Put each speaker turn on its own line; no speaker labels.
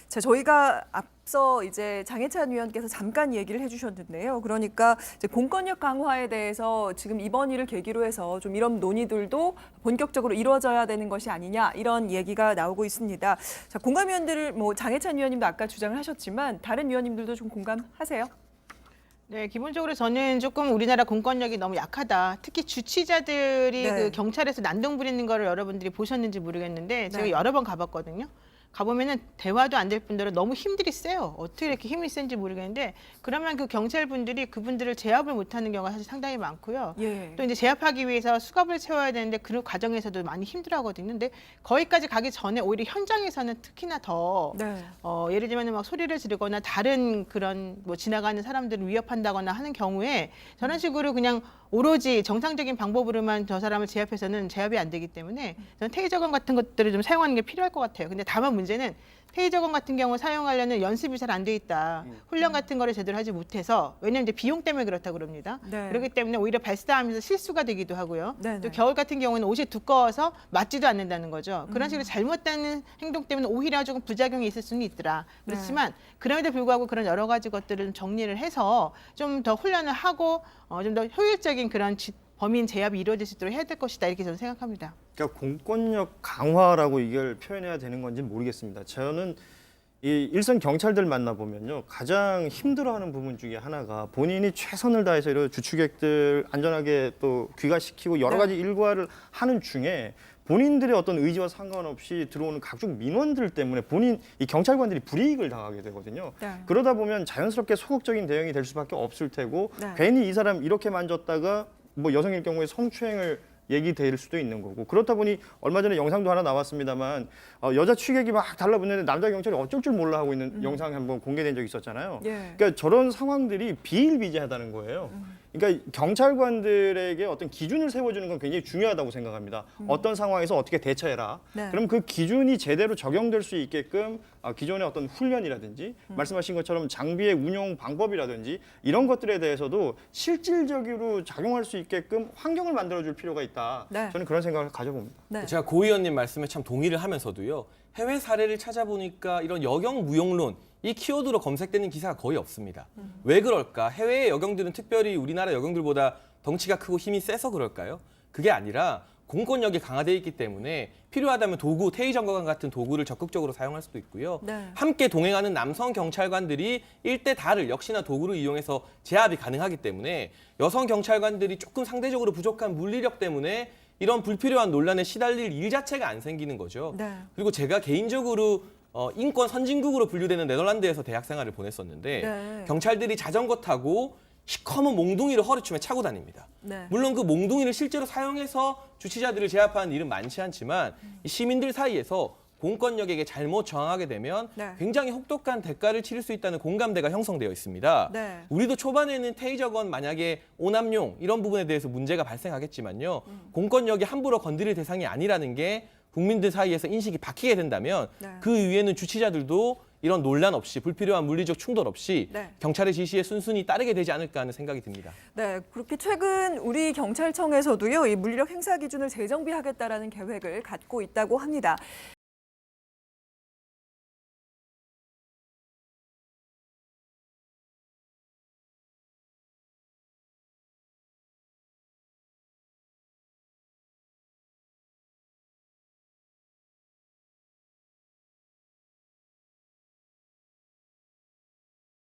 자, 저희가 앞서 이제 장해찬 위원께서 잠깐 얘기를 해주셨는데요. 그러니까 이제 공권력 강화에 대해서 지금 이번 일을 계기로 해서 좀 이런 논의들도 본격적으로 이루어져야 되는 것이 아니냐 이런 얘기가 나오고 있습니다. 자, 공감위원들을 뭐 장해찬 위원님도 아까 주장을 하셨지만 다른 위원님들도 좀 공감하세요?
네, 기본적으로 저는 조금 우리나라 공권력이 너무 약하다. 특히 주치자들이
네.
그 경찰에서 난동 부리는 거를 여러분들이 보셨는지 모르겠는데 제가
네.
여러 번 가봤거든요. 가보면은 대화도 안 될 뿐더러 너무 힘들이 세요. 어떻게 이렇게 힘이 센지 모르겠는데 그러면 그 경찰분들이 그분들을 제압을 못하는 경우가 사실 상당히 많고요.
예.
또 이제 제압하기 위해서 수갑을 채워야 되는데 그 과정에서도 많이 힘들어하거든요. 근데 거기까지 가기 전에 오히려 현장에서는 특히나 더
네.
예를 들면 막 소리를 지르거나 다른 그런 뭐 지나가는 사람들을 위협한다거나 하는 경우에 저런 식으로 그냥 오로지 정상적인 방법으로만 저 사람을 제압해서는 제압이 안 되기 때문에 저는 테이저건 같은 것들을 좀 사용하는 게 필요할 것 같아요. 근데 다만 문제는 테이저건 같은 경우 사용하려는 연습이 잘 안 돼 있다. 훈련 같은 거를 제대로 하지 못해서 왜냐하면 이제 비용 때문에 그렇다고 그럽니다.
네.
그렇기 때문에 오히려 발사하면서 실수가 되기도 하고요.
네네.
또 겨울 같은 경우는 옷이 두꺼워서 맞지도 않는다는 거죠. 그런 식으로 잘못된 행동 때문에 오히려 조금 부작용이 있을 수는 있더라. 그렇지만 그럼에도 불구하고 그런 여러 가지 것들을 좀 정리를 해서 좀 더 훈련을 하고 좀 더 효율적인 그런 범인 제압이 이루어질 수 있도록 해야 될 것이다 이렇게 저는 생각합니다.
그러니까 공권력 강화라고 이걸 표현해야 되는 건지는 모르겠습니다. 저는 이 일선 경찰들 만나보면요. 가장 힘들어하는 부분 중에 하나가 본인이 최선을 다해서 이런 주추객들 안전하게 또 귀가시키고 여러 가지 일과를 하는 중에 본인들의 어떤 의지와 상관없이 들어오는 각종 민원들 때문에 이 경찰관들이 불이익을 당하게 되거든요.
네.
그러다 보면 자연스럽게 소극적인 대응이 될 수밖에 없을 테고
네.
괜히 이 사람 이렇게 만졌다가 뭐 여성일 경우에 성추행을 얘기될 수도 있는 거고 그렇다 보니 얼마 전에 영상도 하나 나왔습니다만 여자 취객이 막 달라붙는데 남자 경찰이 어쩔 줄 몰라 하고 있는 영상이 한번 공개된 적이 있었잖아요.
예.
그러니까 저런 상황들이 비일비재하다는 거예요. 그러니까 경찰관들에게 어떤 기준을 세워주는 건 굉장히 중요하다고 생각합니다. 어떤 상황에서 어떻게 대처해라.
네.
그럼 그 기준이 제대로 적용될 수 있게끔 기존의 어떤 훈련이라든지 말씀하신 것처럼 장비의 운용 방법이라든지 이런 것들에 대해서도 실질적으로 작용할 수 있게끔 환경을 만들어줄 필요가 있다.
네.
저는 그런 생각을 가져봅니다.
네.
제가 고 의원님 말씀에 참 동의를 하면서도요. 해외 사례를 찾아보니까 이런 여경 무용론 이 키워드로 검색되는 기사가 거의 없습니다. 왜 그럴까? 해외의 여경들은 특별히 우리나라 여경들보다 덩치가 크고 힘이 세서 그럴까요? 그게 아니라 공권력이 강화되어 있기 때문에 필요하다면 도구, 테이저건 같은 도구를 적극적으로 사용할 수도 있고요.
네.
함께 동행하는 남성 경찰관들이 일대 다를 역시나 도구를 이용해서 제압이 가능하기 때문에 여성 경찰관들이 조금 상대적으로 부족한 물리력 때문에 이런 불필요한 논란에 시달릴 일 자체가 안 생기는 거죠.
네.
그리고 제가 개인적으로 인권 선진국으로 분류되는 네덜란드에서 대학 생활을 보냈었는데
네.
경찰들이 자전거 타고 시커먼 몽둥이를 허리춤에 차고 다닙니다.
네.
물론 그 몽둥이를 실제로 사용해서 주치자들을 제압하는 일은 많지 않지만 이 시민들 사이에서 공권력에게 잘못 저항하게 되면
네.
굉장히 혹독한 대가를 치를 수 있다는 공감대가 형성되어 있습니다.
네.
우리도 초반에는 테이저건 만약에 오남용 이런 부분에 대해서 문제가 발생하겠지만요. 공권력이 함부로 건드릴 대상이 아니라는 게 국민들 사이에서 인식이 박히게 된다면
네.
그 위에는 주치자들도 이런 논란 없이 불필요한 물리적 충돌 없이
네.
경찰의 지시에 순순히 따르게 되지 않을까 하는 생각이 듭니다.
네, 그렇게 최근 우리 경찰청에서도요, 이 물리력 행사 기준을 재정비하겠다라는 계획을 갖고 있다고 합니다.